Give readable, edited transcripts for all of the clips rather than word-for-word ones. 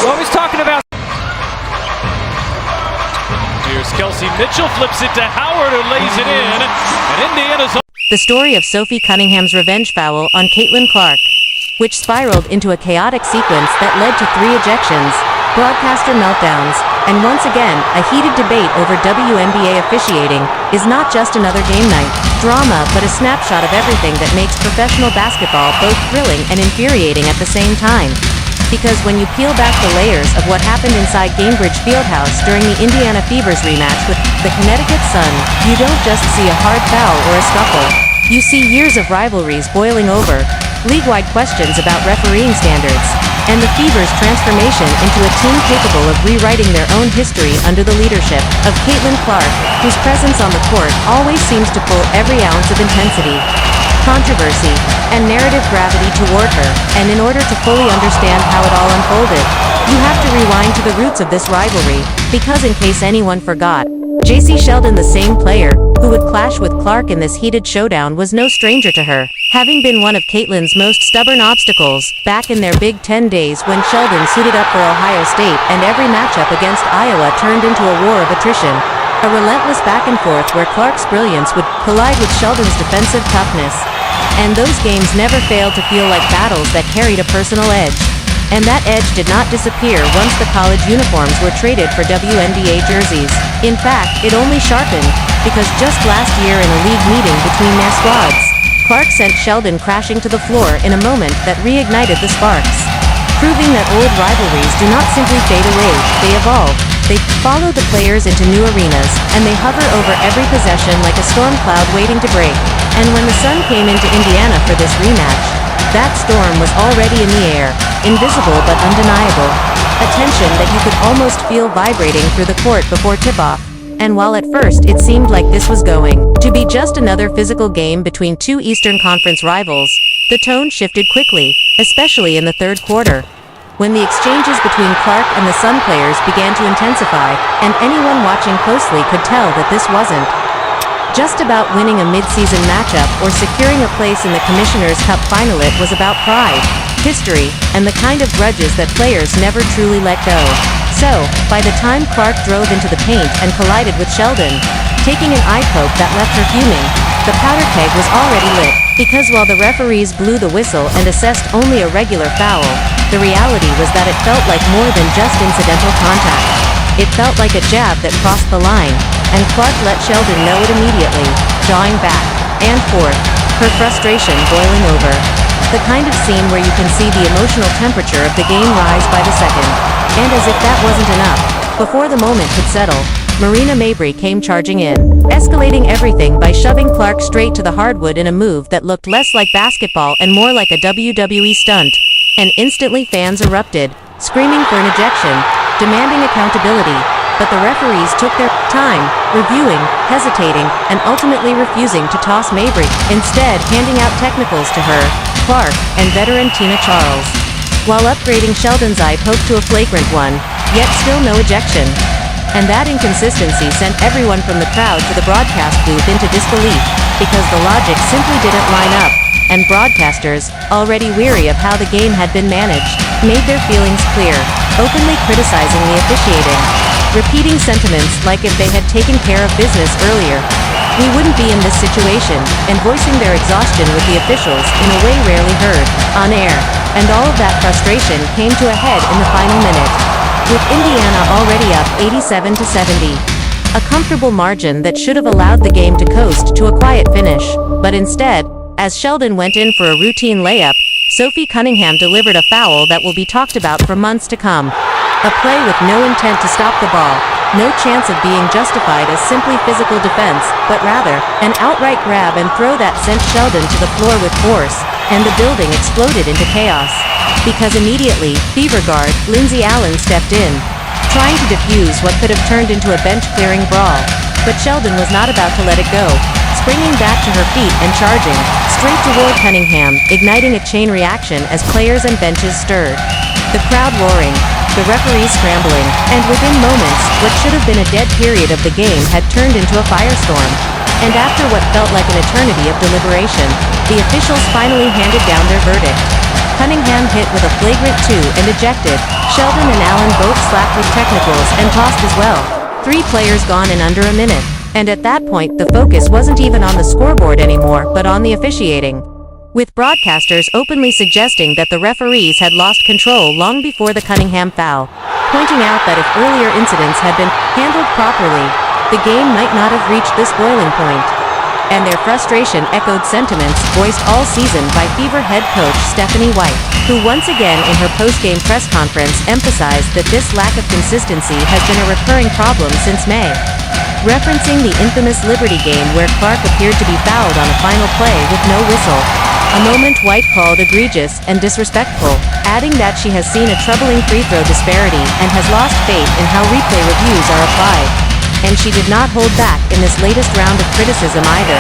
Well, he's talking about. Here's Kelsey Mitchell, flips it to Howard, who lays it in, and Indiana's. The story of Sophie Cunningham's revenge foul on Caitlin Clark, which spiraled into a chaotic sequence that led to 3 ejections, broadcaster meltdowns, and once again, a heated debate over WNBA officiating, is not just another game night drama but a snapshot of everything that makes professional basketball both thrilling and infuriating at the same time. Because when you peel back the layers of what happened inside Gainbridge Fieldhouse during the Indiana Fever's rematch with the Connecticut Sun, you don't just see a hard foul or a scuffle. You see years of rivalries boiling over, league-wide questions about refereeing standards, and the Fever's transformation into a team capable of rewriting their own history under the leadership of Caitlin Clark, whose presence on the court always seems to pull every ounce of intensity, controversy, and narrative gravity toward her. And in order to fully understand how it all unfolded, you have to rewind to the roots of this rivalry, because in case anyone forgot, J.C. Sheldon, the same player who would clash with Clark in this heated showdown, was no stranger to her, having been one of Caitlin's most stubborn obstacles back in their Big Ten days when Sheldon suited up for Ohio State and every matchup against Iowa turned into a war of attrition. A relentless back and forth where Clark's brilliance would collide with Sheldon's defensive toughness. And those games never failed to feel like battles that carried a personal edge. And that edge did not disappear once the college uniforms were traded for WNBA jerseys. In fact, it only sharpened, because just last year in a league meeting between their squads, Clark sent Sheldon crashing to the floor in a moment that reignited the sparks, proving that old rivalries do not simply fade away, they evolve. They follow the players into new arenas, and they hover over every possession like a storm cloud waiting to break. And when the Sun came into Indiana for this rematch, that storm was already in the air, invisible but undeniable, a tension that you could almost feel vibrating through the court before tip-off. And while at first it seemed like this was going to be just another physical game between 2 Eastern Conference rivals, the tone shifted quickly, especially in the third quarter, when the exchanges between Clark and the Sun players began to intensify, and anyone watching closely could tell that this wasn't just about winning a mid-season matchup or securing a place in the Commissioner's Cup final. It was about pride, history, and the kind of grudges that players never truly let go. So, by the time Clark drove into the paint and collided with Sheldon, taking an eye poke that left her fuming, the powder keg was already lit. Because while the referees blew the whistle and assessed only a regular foul, the reality was that it felt like more than just incidental contact. It felt like a jab that crossed the line, and Clark let Sheldon know it immediately, jawing back and forth, her frustration boiling over. The kind of scene where you can see the emotional temperature of the game rise by the second. And as if that wasn't enough, before the moment could settle, Marina Mabrey came charging in, escalating everything by shoving Clark straight to the hardwood in a move that looked less like basketball and more like a WWE stunt. And instantly fans erupted, screaming for an ejection, demanding accountability, but the referees took their time, reviewing, hesitating, and ultimately refusing to toss Mabrey, instead handing out technicals to her, Clark, and veteran Tina Charles, while upgrading Sheldon's eye poke to a flagrant one, yet still no ejection. And that inconsistency sent everyone from the crowd to the broadcast booth into disbelief, because the logic simply didn't line up, and broadcasters, already weary of how the game had been managed, made their feelings clear, openly criticizing the officiating, repeating sentiments like if they had taken care of business earlier, we wouldn't be in this situation, and voicing their exhaustion with the officials in a way rarely heard on air. And all of that frustration came to a head in the final minute, with Indiana already up 87-70. A comfortable margin that should have allowed the game to coast to a quiet finish, but instead, as Sheldon went in for a routine layup, Sophie Cunningham delivered a foul that will be talked about for months to come. A play with no intent to stop the ball, no chance of being justified as simply physical defense, but rather, an outright grab and throw that sent Sheldon to the floor with force, and the building exploded into chaos. Because immediately, Fever guard, Lindsay Allen stepped in, trying to defuse what could have turned into a bench-clearing brawl. But Sheldon was not about to let it go, springing back to her feet and charging, straight toward Cunningham, igniting a chain reaction as players and benches stirred. The crowd roaring, the referees scrambling, and within moments, what should have been a dead period of the game had turned into a firestorm. And after what felt like an eternity of deliberation, the officials finally handed down their verdict. Cunningham hit with a flagrant 2 and ejected. Sheldon and Allen both slapped with technicals and tossed as well. 3 players gone in under a minute. And at that point, the focus wasn't even on the scoreboard anymore, but on the officiating, with broadcasters openly suggesting that the referees had lost control long before the Cunningham foul, pointing out that if earlier incidents had been handled properly, the game might not have reached this boiling point. And their frustration echoed sentiments voiced all season by Fever head coach Stephanie White, who once again in her post-game press conference emphasized that this lack of consistency has been a recurring problem since May. Referencing the infamous Liberty game where Clark appeared to be fouled on a final play with no whistle, a moment White called egregious and disrespectful, adding that she has seen a troubling free throw disparity and has lost faith in how replay reviews are applied. And she did not hold back in this latest round of criticism either,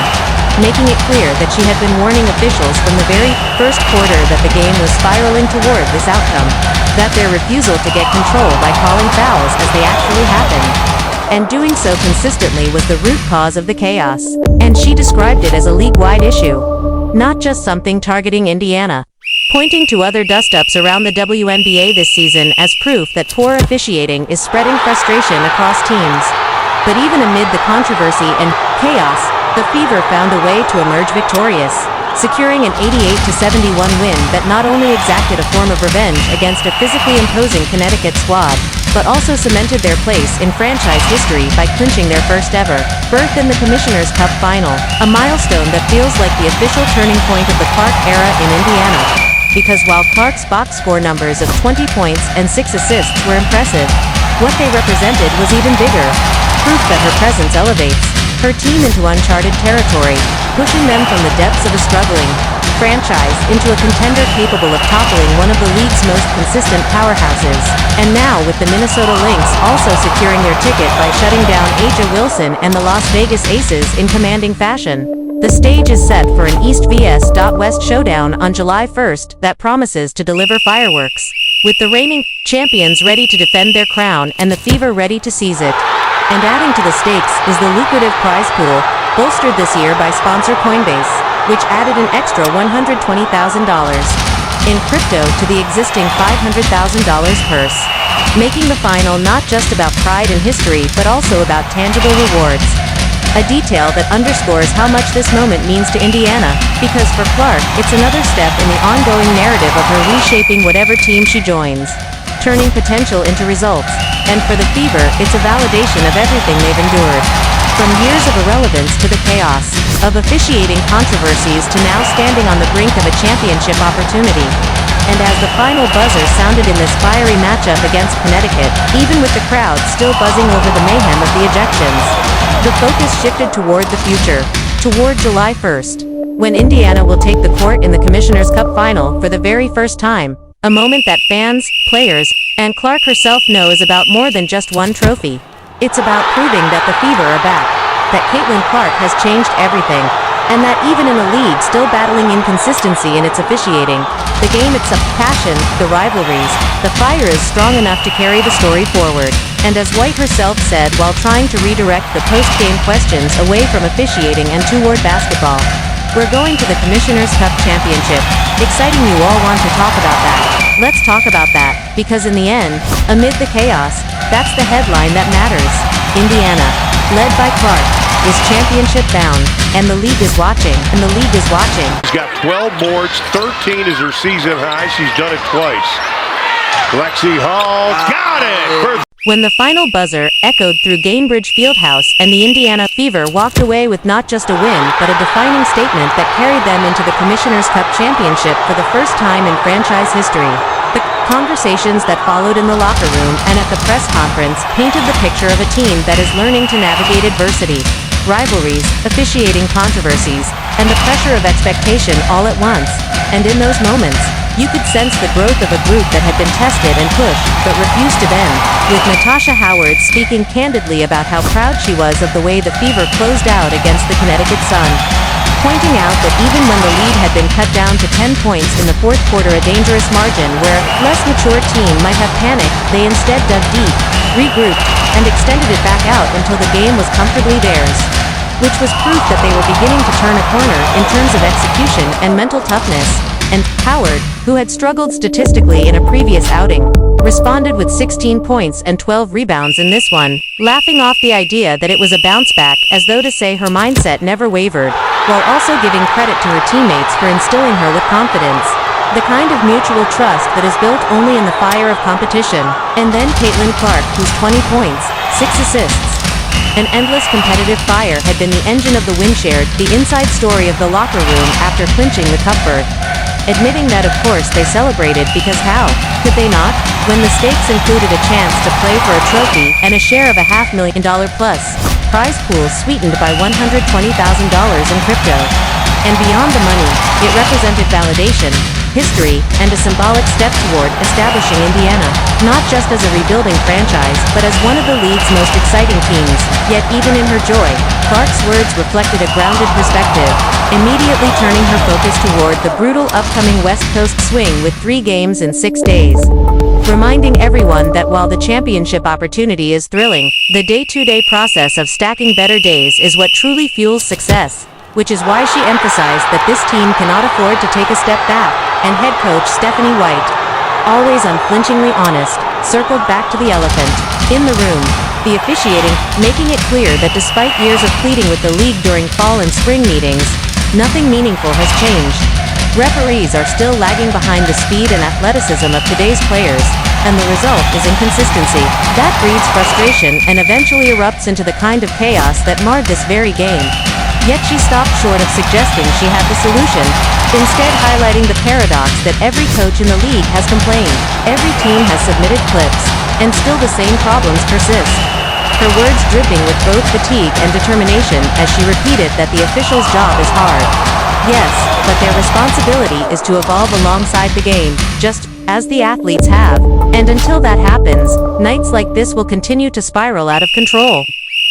making it clear that she had been warning officials from the very first quarter that the game was spiraling toward this outcome, that their refusal to get control by calling fouls as they actually happened, and doing so consistently was the root cause of the chaos. And she described it as a league-wide issue, not just something targeting Indiana, pointing to other dust-ups around the WNBA this season as proof that poor officiating is spreading frustration across teams. But even amid the controversy and chaos, the Fever found a way to emerge victorious, securing an 88-71 win that not only exacted a form of revenge against a physically imposing Connecticut squad, but also cemented their place in franchise history by clinching their first ever berth in the Commissioner's Cup Final, a milestone that feels like the official turning point of the Clark era in Indiana. Because while Clark's box score numbers of 20 points and 6 assists were impressive, what they represented was even bigger, proof that her presence elevates her team into uncharted territory, pushing them from the depths of a struggling franchise into a contender capable of toppling one of the league's most consistent powerhouses. And now with the Minnesota Lynx also securing their ticket by shutting down A'ja Wilson and the Las Vegas Aces in commanding fashion, the stage is set for an East vs. West showdown on July 1st that promises to deliver fireworks, with the reigning champions ready to defend their crown and the Fever ready to seize it. And adding to the stakes is the lucrative prize pool, bolstered this year by sponsor Coinbase, which added an extra $120,000 in crypto to the existing $500,000 purse, making the final not just about pride and history but also about tangible rewards. A detail that underscores how much this moment means to Indiana, because for Clark, it's another step in the ongoing narrative of her reshaping whatever team she joins, turning potential into results. And for the Fever, it's a validation of everything they've endured. From years of irrelevance to the chaos of officiating controversies to now standing on the brink of a championship opportunity. And as the final buzzer sounded in this fiery matchup against Connecticut, even with the crowd still buzzing over the mayhem of the ejections, the focus shifted toward the future, toward July 1st, when Indiana will take the court in the Commissioner's Cup Final for the very first time, a moment that fans, players, and Clark herself know is about more than just one trophy. It's about proving that the Fever are back, that Caitlin Clark has changed everything, and that even in a league still battling inconsistency in its officiating, the game itself, passion, the rivalries, the fire is strong enough to carry the story forward. And as White herself said while trying to redirect the post-game questions away from officiating and toward basketball, "We're going to the Commissioner's Cup Championship. Exciting, you all want to talk about that. Let's talk about that, because in the end, amid the chaos, that's the headline that matters. Indiana, led by Clark, is championship bound, and the league is watching, and the league is watching." She's got 12 boards, 13 is her season high. She's done it twice. Lexi Hall got it! When the final buzzer echoed through Gainbridge Fieldhouse and the Indiana Fever walked away with not just a win but a defining statement that carried them into the Commissioner's Cup Championship for the first time in franchise history. The conversations that followed in the locker room and at the press conference painted the picture of a team that is learning to navigate adversity, rivalries, officiating controversies, and the pressure of expectation all at once. And in those moments, you could sense the growth of a group that had been tested and pushed, but refused to bend, with Natasha Howard speaking candidly about how proud she was of the way the Fever closed out against the Connecticut Sun, pointing out that even when the lead had been cut down to 10 points in the fourth quarter, a dangerous margin where a less mature team might have panicked, they instead dug deep, regrouped, and extended it back out until the game was comfortably theirs, which was proof that they were beginning to turn a corner in terms of execution and mental toughness. and Howard, who had struggled statistically in a previous outing, responded with 16 points and 12 rebounds in this one, laughing off the idea that it was a bounce back as though to say her mindset never wavered, while also giving credit to her teammates for instilling her with confidence. The kind of mutual trust that is built only in the fire of competition. And then Caitlin Clark, whose 20 points, 6 assists, an endless competitive fire had been the engine of the win, shared the inside story of the locker room after clinching the cup berth. Admitting that of course they celebrated because how could they not, when the stakes included a chance to play for a trophy and a share of a $500,000 plus prize pool sweetened by $120,000 in crypto. And beyond the money, it represented validation, history, and a symbolic step toward establishing Indiana, not just as a rebuilding franchise but as one of the league's most exciting teams. Yet even in her joy, Clark's words reflected a grounded perspective, immediately turning her focus toward the brutal upcoming West Coast swing with 3 games in 6 days. Reminding everyone that while the championship opportunity is thrilling, the day-to-day process of stacking better days is what truly fuels success, which is why she emphasized that this team cannot afford to take a step back, and head coach Stephanie White, always unflinchingly honest, circled back to the elephant in the room, the officiating, making it clear that despite years of pleading with the league during fall and spring meetings, nothing meaningful has changed. Referees are still lagging behind the speed and athleticism of today's players, and the result is inconsistency. That breeds frustration and eventually erupts into the kind of chaos that marred this very game. Yet she stopped short of suggesting she had the solution, instead highlighting the paradox that every coach in the league has complained. Every team has submitted clips, and still the same problems persist. Her words dripping with both fatigue and determination as she repeated that the officials' job is hard. Yes, but their responsibility is to evolve alongside the game, just as the athletes have. And until that happens, nights like this will continue to spiral out of control.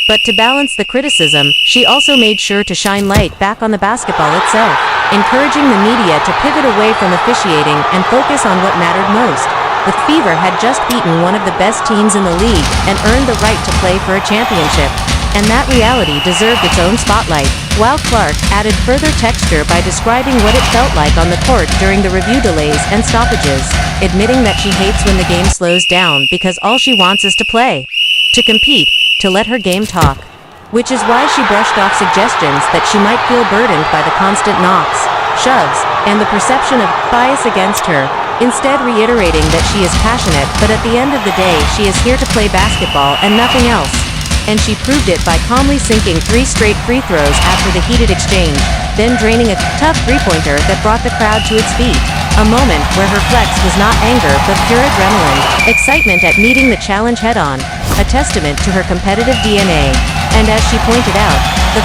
But to balance the criticism, she also made sure to shine light back on the basketball itself, encouraging the media to pivot away from officiating and focus on what mattered most. The Fever had just beaten one of the best teams in the league and earned the right to play for a championship. And that reality deserved its own spotlight, while Clark added further texture by describing what it felt like on the court during the review delays and stoppages, admitting that she hates when the game slows down because all she wants is to play, to compete, to let her game talk. Which is why she brushed off suggestions that she might feel burdened by the constant knocks, shoves, and the perception of bias against her, instead reiterating that she is passionate, but at the end of the day she is here to play basketball and nothing else. And she proved it by calmly sinking 3 straight free throws after the heated exchange, then draining a tough three-pointer that brought the crowd to its feet. A moment where her flex was not anger but pure adrenaline, excitement at meeting the challenge head-on, a testament to her competitive DNA. And as she pointed out, the